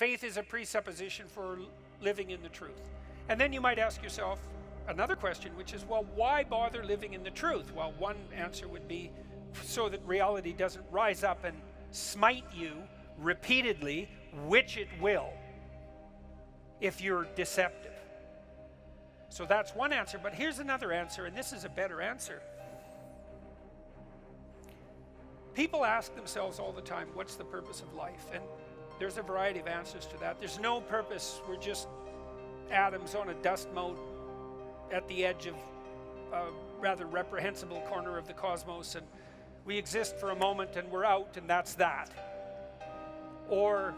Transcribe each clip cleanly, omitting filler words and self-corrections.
Faith is a presupposition for living in the truth. And then you might ask yourself another question, which is, well, why bother living in the truth? Well, one answer would be so that reality doesn't rise up and smite you repeatedly, which it will if you're deceptive. So that's one answer, but here's another answer, and this is a better answer. People ask themselves all the time, what's the purpose of life? And there's a variety of answers to that. There's no purpose. We're just atoms on a dust mote at the edge of a rather reprehensible corner of the cosmos, and we exist for a moment and we're out, and that's that. Or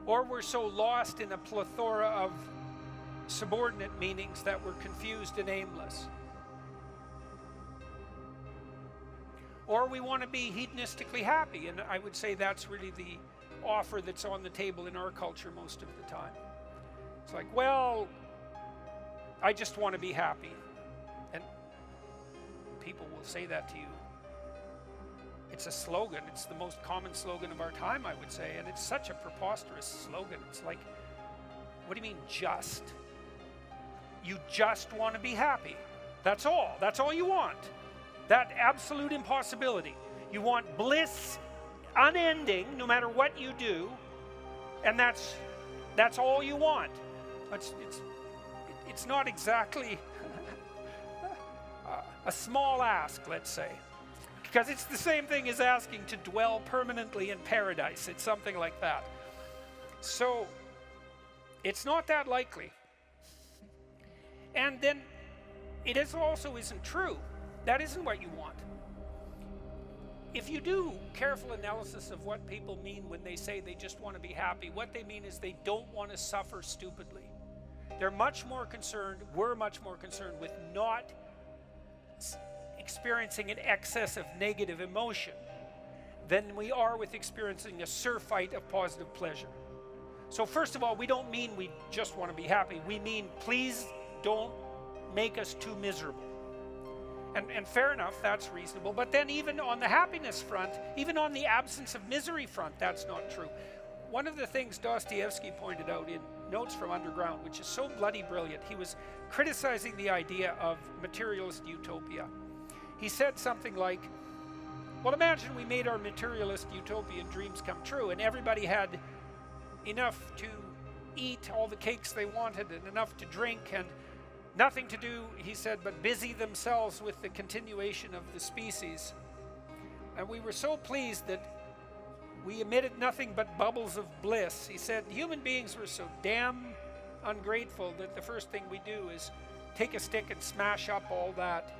we're so lost in a plethora of subordinate meanings that we're confused and aimless. Or we want to be hedonistically happy, and I would say that's really the offer that's on the table in our culture most of the time. It's like, well, I just want to be happy. And people will say that to you. It's a slogan. It's the most common slogan of our time, I would say, and it's such a preposterous slogan. It's like, what do you mean just? You just want to be happy. That's all. That's all you want. That absolute impossibility. You want bliss unending no matter what you do, and that's all you want. It's not exactly a small ask, let's say, because it's the same thing as asking to dwell permanently in paradise. It's something like that. So it's not that likely. And then it also isn't true. That isn't what you want. If you do careful analysis of what people mean when they say they just want to be happy, what they mean is they don't want to suffer stupidly. They're much more concerned, we're much more concerned with not experiencing an excess of negative emotion than we are with experiencing a surfeit of positive pleasure. So first of all, we don't mean we just want to be happy. We mean, please don't make us too miserable. And fair enough, that's reasonable. But then even on the happiness front, even on the absence of misery front, that's not true. One of the things Dostoevsky pointed out in Notes from Underground, which is so bloody brilliant, he was criticizing the idea of materialist utopia. He said something like, well, imagine we made our materialist utopian dreams come true, and everybody had enough to eat all the cakes they wanted and enough to drink and nothing to do, he said, but busy themselves with the continuation of the species. And we were so pleased that we emitted nothing but bubbles of bliss. He said human beings were so damn ungrateful that the first thing we do is take a stick and smash up all that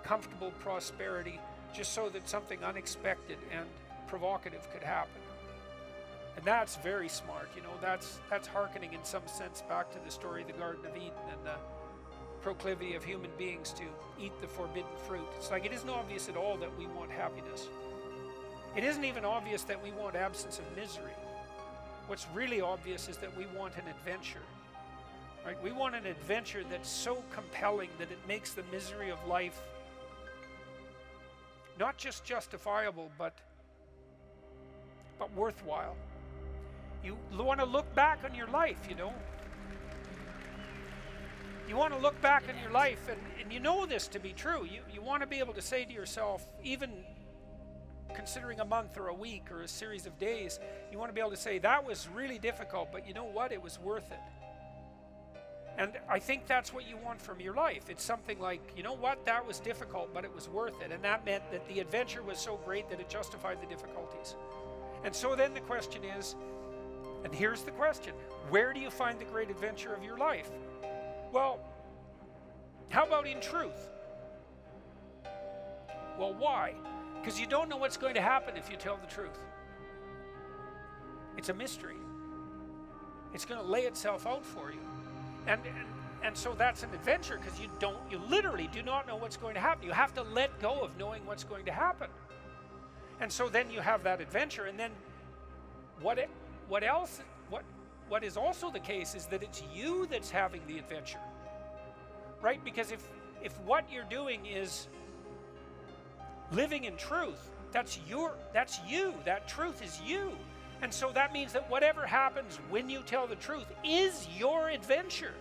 comfortable prosperity just so that something unexpected and provocative could happen. And that's very smart, you know, that's hearkening in some sense back to the story of the Garden of Eden and the proclivity of human beings to eat the forbidden fruit. It's like it isn't obvious at all that we want happiness. It isn't even obvious that we want absence of misery. What's really obvious is that we want an adventure. Right? We want an adventure that's so compelling that it makes the misery of life not just justifiable, but worthwhile. You want to look back on your life, you know. You want to look back on your life, and you know this to be true. You want to be able to say to yourself, even considering a month or a week or a series of days, you want to be able to say, that was really difficult, but you know what? It was worth it. And I think that's what you want from your life. It's something like, you know what? That was difficult, but it was worth it. And that meant that the adventure was so great that it justified the difficulties. And so then the question is, and here's the question, where do you find the great adventure of your life? Well, how about in truth? Well, why? Because you don't know what's going to happen if you tell the truth. It's a mystery. It's going to lay itself out for you. And so that's an adventure, because you literally do not know what's going to happen. You have to let go of knowing what's going to happen. And so then you have that adventure, and then what is also the case is that it's you that's having the adventure. Right? Because if what you're doing is living in truth, That's you. That truth is you. And so that means that whatever happens when you tell the truth is your adventure.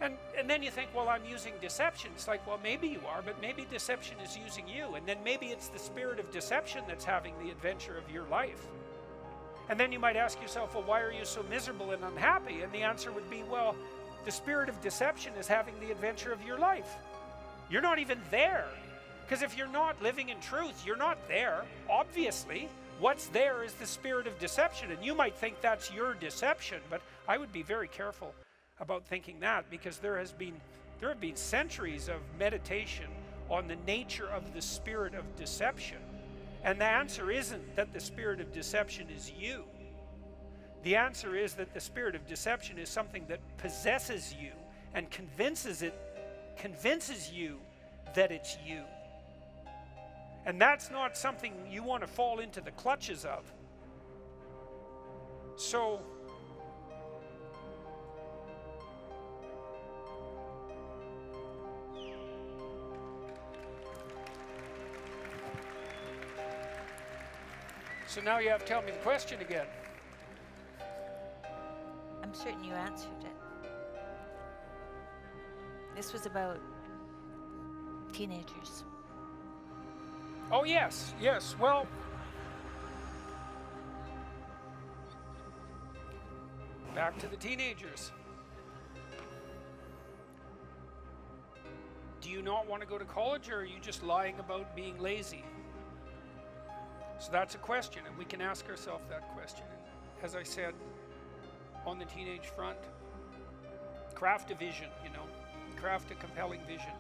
And then you think, well, I'm using deception. It's like, well, maybe you are, but maybe deception is using you. And then maybe it's the spirit of deception that's having the adventure of your life. And then you might ask yourself, well, why are you so miserable and unhappy? And the answer would be, well, the spirit of deception is having the adventure of your life. You're not even there. Because if you're not living in truth, you're not there, obviously. What's there is the spirit of deception. And you might think that's your deception, but I would be very careful about thinking that, because there have been centuries of meditation on the nature of the spirit of deception. And the answer isn't that the spirit of deception is you. The answer is that the spirit of deception is something that possesses you and convinces you that it's you. And that's not something you want to fall into the clutches of. So now you have to tell me the question again. I'm certain you answered it. This was about teenagers. Oh, yes. Well, back to the teenagers. Do you not want to go to college, or are you just lying about being lazy? So that's a question, and we can ask ourselves that question. And as I said, on the teenage front, craft a vision, craft a compelling vision.